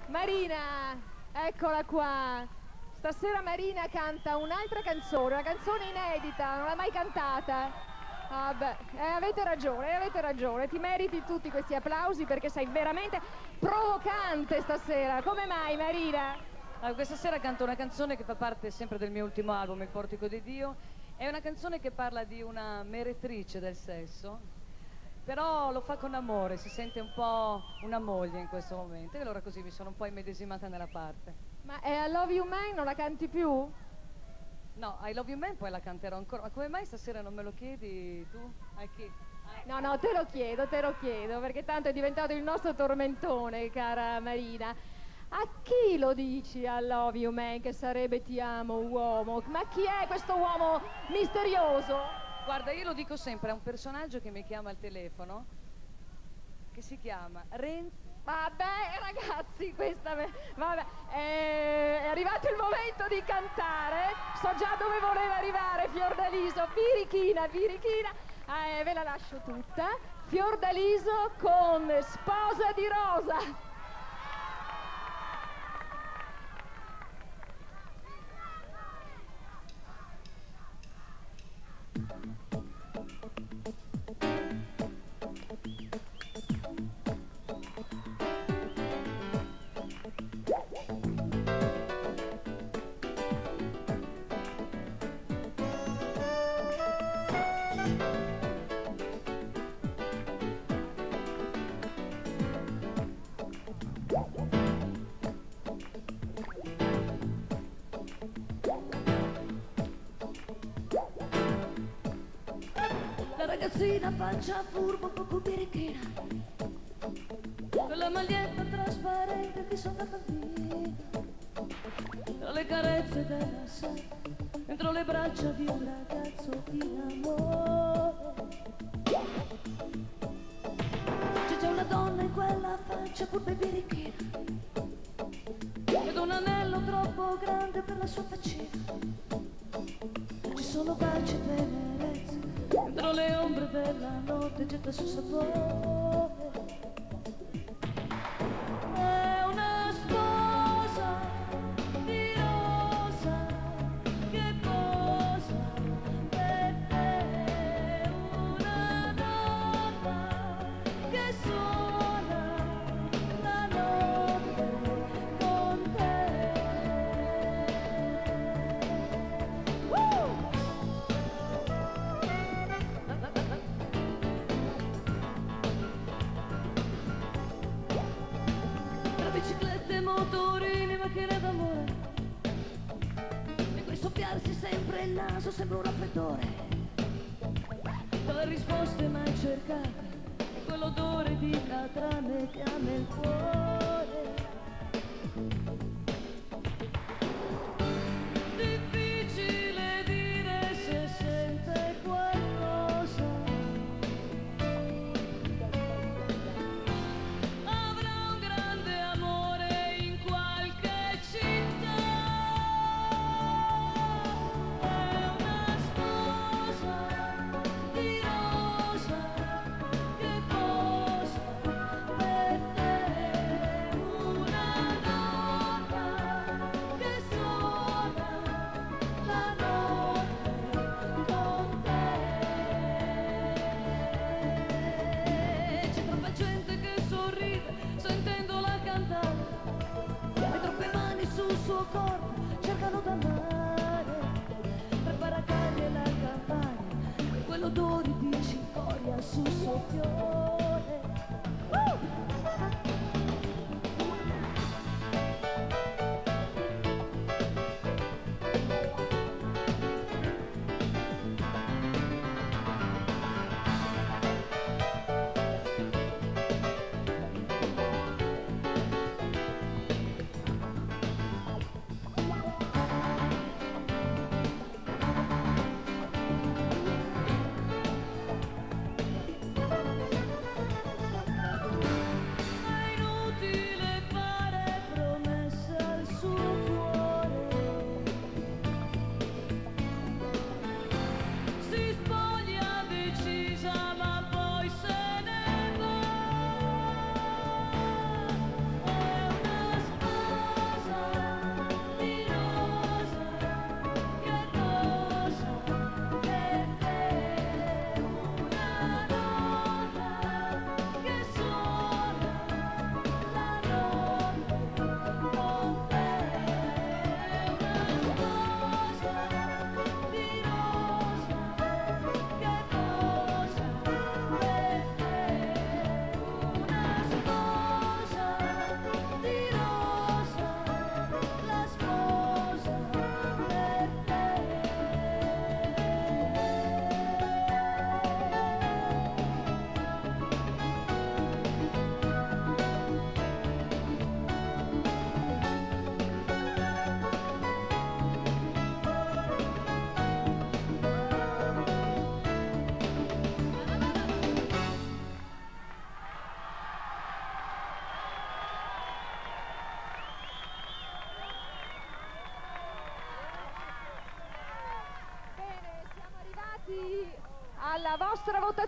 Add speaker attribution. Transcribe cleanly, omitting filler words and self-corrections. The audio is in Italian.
Speaker 1: Marina, eccola qua. Stasera Marina canta un'altra canzone, una canzone inedita, non l'ha mai cantata. Vabbè, avete ragione, ti meriti tutti questi applausi perché sei veramente provocante stasera. Come mai, Marina?
Speaker 2: Questa sera canto una canzone che fa parte sempre del mio ultimo album, Il Portico di Dio. È una canzone che parla di una meretrice del sesso, però lo fa con amore, si sente un po' una moglie in questo momento e allora così mi sono un po' immedesimata nella parte.
Speaker 1: Ma è I Love You Man, non la canti più?
Speaker 2: No, I Love You Man poi la canterò ancora, ma come mai stasera non me lo chiedi tu? A chi?
Speaker 1: No, te lo chiedo, perché tanto è diventato il nostro tormentone, cara Marina. A chi lo dici I Love You Man, che sarebbe ti amo uomo? Ma chi è questo uomo misterioso?
Speaker 2: Guarda, io lo dico sempre, è un personaggio che mi chiama al telefono, che si chiama Renzo.
Speaker 1: Vabbè, ragazzi, vabbè, è arrivato il momento di cantare. So già dove voleva arrivare Fiordaliso. Birichina. Ve la lascio tutta. Fiordaliso con Sposa di Rosa.
Speaker 2: La ragazzina faccia furbo, poco birichina, con la maglietta trasparente che sopra bambina, tra le carezze della sera, dentro le braccia di un ragazzo in amore. C'è una donna in quella faccia furba e birichina, ed un anello troppo grande per la sua faccina. Ci sono baci e tenerezze, dentro le ombre della notte getta il suo sapore. È una sposa di rosa che posa per te, una donna che suona la notte con te. Tra biciclette e motorini, macchine d'amore, e quel soffiarsi sempre il naso sembra un raffreddore. Tra le risposte mai cercate e quell'odore di catrame che ha nel cuore. Difficile dire se sente qualcosa. Avrà un grande amore in qualche città. È una sposa di rosa che posa per te, una donna che suona la notte con te. C'è troppa gente che sorride sentendola cantare, e troppe mani sul suo corpo cercano d'amare, per paracarne la campagna, e quell'odore di cicoria sul suo fiore. I
Speaker 1: alla vostra votazione.